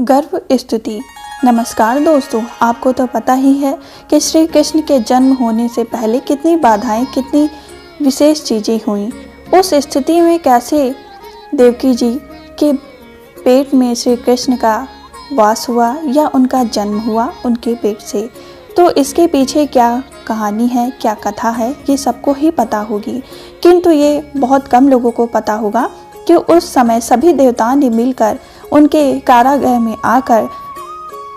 गर्भ स्तुति। नमस्कार दोस्तों, आपको तो पता ही है कि श्री कृष्ण के जन्म होने से पहले कितनी बाधाएं, कितनी विशेष चीज़ें हुई। उस स्थिति में कैसे देवकी जी के पेट में श्री कृष्ण का वास हुआ या उनका जन्म हुआ उनके पेट से, तो इसके पीछे क्या कहानी है, क्या कथा है, ये सबको ही पता होगी। किंतु ये बहुत कम लोगों को पता होगा कि उस समय सभी देवताओं ने मिलकर उनके कारागृह में आकर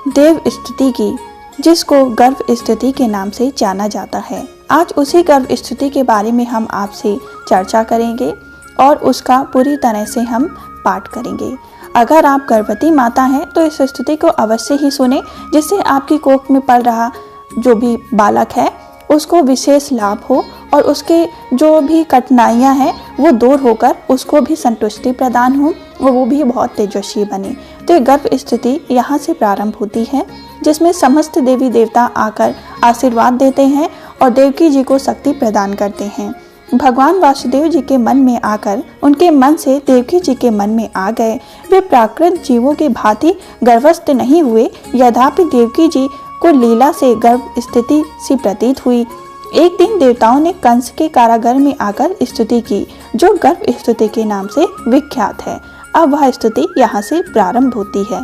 देव स्तुति की, जिसको गर्भ स्तुति के नाम से जाना जाता है। आज उसी गर्भ स्तुति के बारे में हम आपसे चर्चा करेंगे और उसका पूरी तरह से हम पाठ करेंगे। अगर आप गर्भवती माता हैं तो इस स्तुति को अवश्य ही सुने, जिससे आपकी कोख में पल रहा जो भी बालक है उसको विशेष लाभ हो और उसके जो भी कठिनाइयां हैं वो दूर होकर उसको भी संतुष्टि प्रदान हो और वो भी बहुत तेजस्वी बने। तो ये गर्भ स्तुति यहाँ से प्रारंभ होती है, जिसमें समस्त देवी देवता आकर आशीर्वाद देते हैं और देवकी जी को शक्ति प्रदान करते हैं। भगवान वासुदेव जी के मन में आकर उनके मन से देवकी जी के मन में आ गए। वे प्राकृत जीवों की भांति गर्भस्थ नहीं हुए, यद्यपि देवकी जी को लीला से गर्भ स्थिति सी प्रतीत हुई। एक दिन देवताओं ने कंस के कारागार में आकर स्तुति की, जो गर्भ स्तुति के नाम से विख्यात है। अब वह स्तुति यहाँ से प्रारंभ होती है।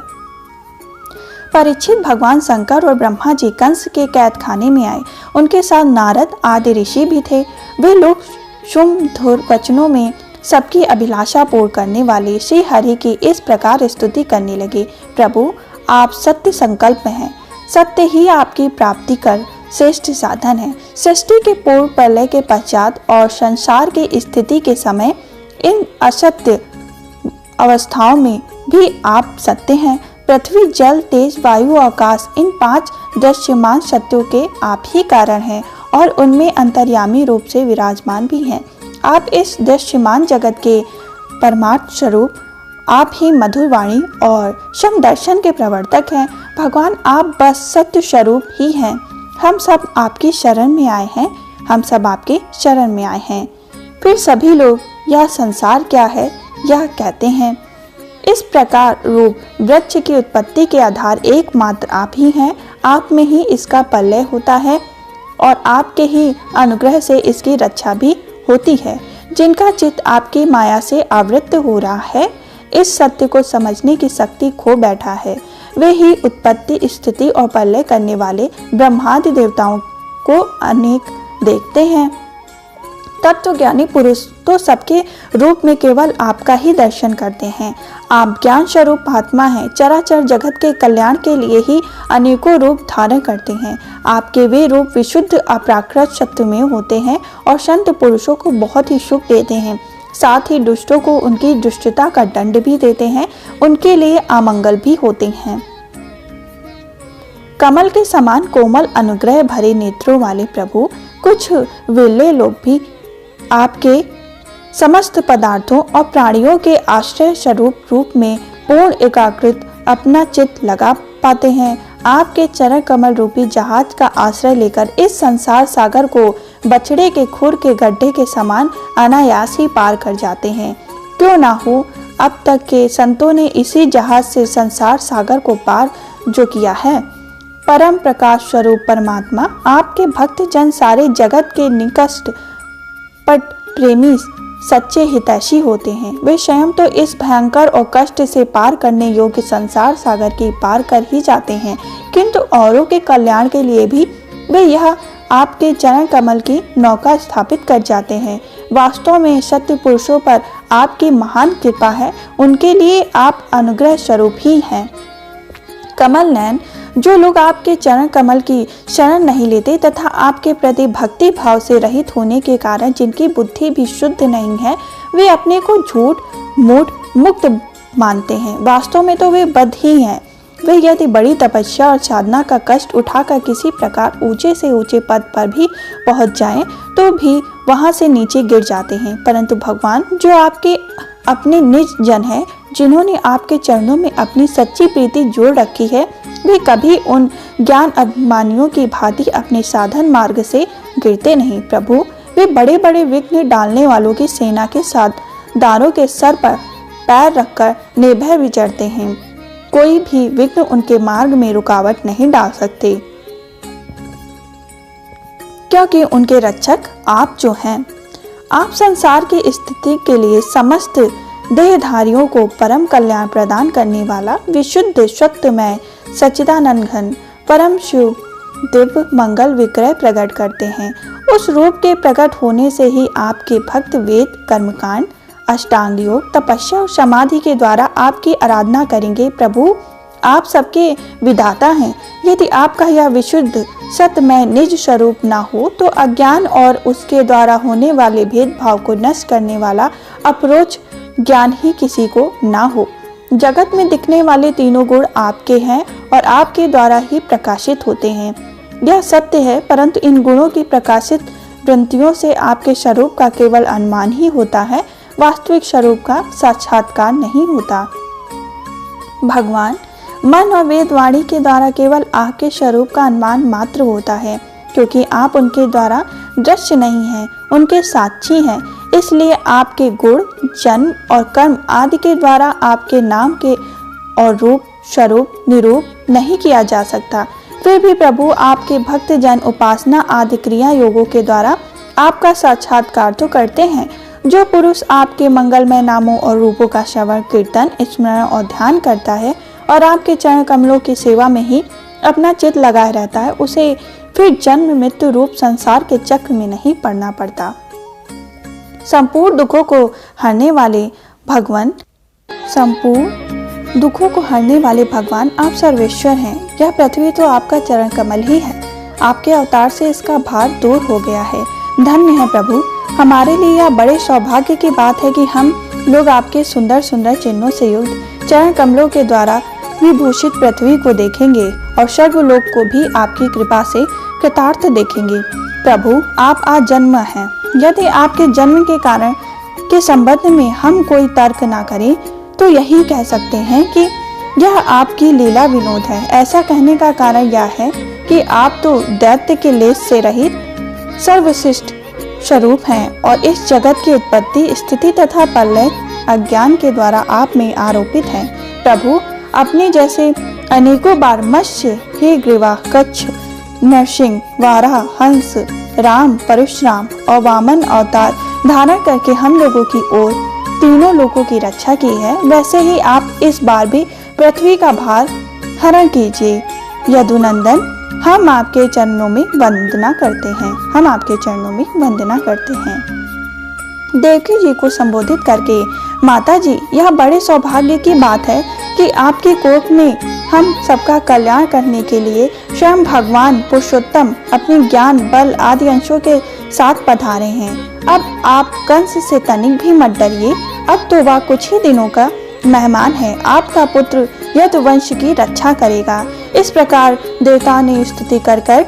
परीक्षित भगवान शंकर और ब्रह्मा जी कंस के कैद खाने में आए। उनके साथ नारद आदि ऋषि भी थे। वे लोग शुभ वचनों में सबकी अभिलाषा पूर्ण करने वाले श्री हरि की इस प्रकार स्तुति करने लगे। प्रभु, आप सत्य संकल्प हैं, सत्य ही आपकी प्राप्ति कर श्रेष्ठ साधन है। सृष्टि के पूर्व प्रलय के पश्चात और संसार की स्थिति के समय इन असत्य अवस्थाओं में भी आप सत्य हैं। पृथ्वी, जल, तेज, वायु, आकाश, इन 5 दृश्यमान सत्यों के आप ही कारण हैं और उनमें अंतर्यामी रूप से विराजमान भी हैं। आप इस दृश्यमान जगत के परमार्थ स्वरूप, आप ही मधुर वाणी और सम दर्शन के प्रवर्तक हैं। भगवान, आप बस सत्य स्वरूप ही हैं। हम सब आपकी शरण में आए हैं, हम सब आपके शरण में आए हैं। फिर सभी लोग यह संसार क्या है यह कहते हैं। इस प्रकार रूप वृक्ष की उत्पत्ति के आधार एकमात्र आप ही हैं। आप में ही इसका प्रलय होता है और आपके ही अनुग्रह से इसकी रक्षा भी होती है। जिनका चित्त आपकी माया से आवृत्त हो रहा है, इस सत्य को समझने की शक्ति खो बैठा है। वे ही उत्पत्ति, स्थिति और प्रलय करने वाले ब्रह्मादि देवताओं को अनेक देखते हैं। तत्वज्ञानी पुरुष तो सबके रूप में केवल आपका ही दर्शन करते हैं। आप ज्ञान स्वरूप आत्मा हैं, चराचर जगत के कल्याण के लिए ही अनेकों रूप धारण करते हैं। आपके वे रूप विशुद्ध अप्राकृत सत्य में होते हैं और संत पुरुषों को बहुत ही सुख देते हैं, साथ ही दुष्टों को उनकी दुष्टता का दंड भी देते हैं, उनके लिए अमंगल भी होते हैं। कमल के समान कोमल अनुग्रह भरे नेत्रों वाले प्रभु, कुछ विरले लोग भी आपके समस्त पदार्थों और प्राणियों के आश्रय स्वरूप रूप में पूर्ण एकाग्रित अपना चित्त लगा पाते हैं। आपके चरण कमल रूपी जहाज का आश्रय लेकर इस संसार सागर को बछड़े के खुर के गड्ढे के समान अनायास ही पार कर जाते हैं। क्यों ना हो, अब तक के संतों ने इसी जहाज से संसार सागर को पार जो किया है। परम प्रकाश स्वरूप परमात्मा, आपके भक्त जन सारे जगत के निकट पट प्रेमी सच्चे हितैषी होते हैं। वे स्वयं तो इस भयंकर और कष्ट से पार करने योग्य संसार सागर की पार कर ही जाते हैं, किंतु औरों के कल्याण के लिए भी वे यह आपके चरण कमल की नौका स्थापित कर जाते हैं। वास्तव में सत्य पुरुषों पर आपकी महान कृपा है, उनके लिए आप अनुग्रह स्वरूप ही हैं। कमल नयन, जो लोग आपके चरण कमल की शरण नहीं लेते तथा आपके प्रति भक्ति भाव से रहित होने के कारण जिनकी बुद्धि भी शुद्ध नहीं है, वे अपने को झूठ, मूढ़, मुक्त मानते हैं। वास्तव में तो वे बद्ध ही हैं। वे यदि बड़ी तपस्या और साधना का कष्ट उठाकर किसी प्रकार ऊंचे से ऊंचे पद पर भी पहुंच जाएं, तो भी वहां से नीचे गिर जाते हैं। परंतु भगवान, जो आपके अपने निज जन हैं, जिन्होंने आपके चरणों में अपनी सच्ची प्रीति जोड़ रखी है, वे कभी उन ज्ञान अभिमानियों की भांति अपने साधन मार्ग से गिरते नहीं। प्रभु, वे बड़े बड़े विघ्न डालने वालों की सेना के साथ दारों के सर पर पैर रखकर निर्भय विचरते हैं। कोई भी विघ्न उनके मार्ग में रुकावट नहीं डाल सकते, क्योंकि उनके रक्षक आप जो हैं। आप संसार की स्थिति के लिए समस्त देहधारियों को परम कल्याण प्रदान करने वाला विशुद्ध सत्यमय सच्चिदानंद घन परम शिव दिव्य मंगल विग्रह प्रकट करते हैं। उस रूप के प्रकट होने से ही आपके भक्त वेद कर्मकांड अष्टांग योग तपस्या और समाधि के द्वारा आपकी आराधना करेंगे। प्रभु आप सबके विधाता हैं। यदि आपका यह विशुद्ध सत्यमय निज स्वरूप न हो तो अज्ञान और उसके द्वारा होने वाले भेदभाव को नष्ट करने वाला अप्रोच ज्ञान ही किसी को ना हो। जगत में दिखने वाले तीनों गुण आपके हैं और आपके द्वारा ही प्रकाशित होते हैं, यह सत्य है। परंतु इन गुणों की प्रकाशित ग्रंथियों से आपके स्वरूप का केवल अनुमान ही होता है, वास्तविक स्वरूप का साक्षात्कार नहीं होता। भगवान मन और वेद वाणी के द्वारा केवल आपके स्वरूप का अनुमान मात्र होता है, क्योंकि आप उनके द्वारा दृश्य नहीं हैं, उनके साक्षी हैं। इसलिए आपके गुण जन्म और कर्म आदि के द्वारा आपके नाम के और रूप स्वरूप निरूप नहीं किया जा सकता। फिर भी प्रभु आपके भक्त जन उपासना आदि क्रिया योगों के द्वारा आपका साक्षात्कार तो करते हैं। जो पुरुष आपके मंगलमय नामों और रूपों का श्रवण कीर्तन स्मरण और ध्यान करता है और आपके चरण कमलों की सेवा में ही अपना चित्त लगाए रहता है, उसे फिर जन्म मृत्यु रूप संसार के चक्र में नहीं पड़ना पड़ता। संपूर्ण दुखों को हरने वाले भगवान आप सर्वेश्वर हैं। यह पृथ्वी तो आपका चरण कमल ही है। आपके अवतार से इसका भार दूर हो गया है। धन्य है प्रभु। हमारे लिए यह बड़े सौभाग्य की बात है कि हम लोग आपके सुंदर सुंदर चिन्हों से युक्त चरण कमलों के द्वारा विभूषित पृथ्वी को देखेंगे और स्वर्गलोक को भी आपकी कृपा से कृतार्थ देखेंगे। प्रभु आप आज जन्म हैं। यदि आपके जन्म के कारण के संबंध में हम कोई तर्क ना करें तो यही कह सकते हैं कि यह आपकी लीला विनोद है। ऐसा कहने का कारण यह है कि आप तो दैत्य के लेस से रहित सर्वश्रेष्ठ स्वरूप हैं और इस जगत की उत्पत्ति स्थिति तथा प्रलय अज्ञान के द्वारा आप में आरोपित है। प्रभु अपने जैसे अनेकों बार मत्स्य हे ग्रीवा कच्छ नरसिंह वाराह हंस राम परशुराम और वामन अवतार धारण करके हम लोगों की ओर तीनों लोगों की रक्षा की है, वैसे ही आप इस बार भी पृथ्वी का भार हरण कीजिए। यदुनंदन हम आपके चरणों में वंदना करते हैं। देवकी जी को संबोधित करके माता जी यह बड़े सौभाग्य की बात है कि आपके कोख में हम सबका कल्याण करने के लिए स्वयं भगवान पुरुषोत्तम अपने ज्ञान बल आदि अंशों के साथ पधारे हैं। अब आप कंस से तनिक भी मत डरिए। अब तो वह कुछ ही दिनों का मेहमान है। आपका पुत्र यदुवंश की रक्षा करेगा। इस प्रकार देवता ने स्तुति कर कर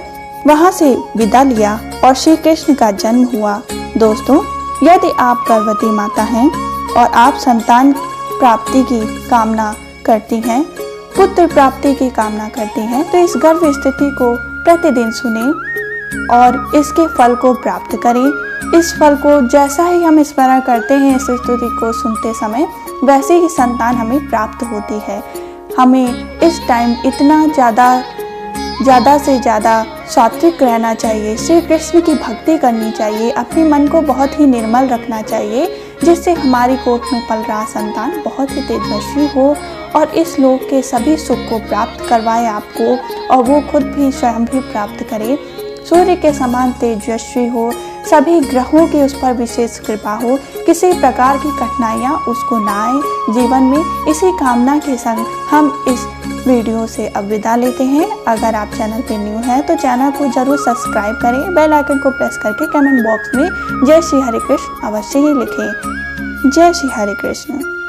वहां से विदा लिया और श्री कृष्ण का जन्म हुआ। दोस्तों, यदि आप गर्भवती माता हैं और आप संतान प्राप्ति की कामना करती हैं, पुत्र प्राप्ति की कामना करती हैं, तो इस गर्भ स्थिति को प्रतिदिन सुने और इसके फल को प्राप्त करें। इस फल को जैसा ही हम स्मरण करते हैं इस स्तुति को सुनते समय, वैसे ही संतान हमें प्राप्त होती है। हमें इस टाइम इतना ज़्यादा से ज़्यादा सात्विक रहना चाहिए, श्री कृष्ण की भक्ति करनी चाहिए, अपने मन को बहुत ही निर्मल रखना चाहिए, जिससे हमारी कोख में पल रहा संतान बहुत ही तेजस्वी हो और इस लोक के सभी सुख को प्राप्त करवाए आपको और वो खुद भी स्वयं भी प्राप्त करे। सूर्य के समान तेजस्वी हो, सभी ग्रहों की उस पर विशेष कृपा हो, किसी प्रकार की कठिनाइयाँ उसको ना आए जीवन में। इसी कामना के संग हम इस वीडियो से अब विदा लेते हैं। अगर आप चैनल पे न्यू हैं तो चैनल को जरूर सब्सक्राइब करें, बेल आइकन को प्रेस करके कमेंट बॉक्स में जय श्री हरे कृष्ण अवश्य ही लिखें। जय श्री हरे कृष्ण।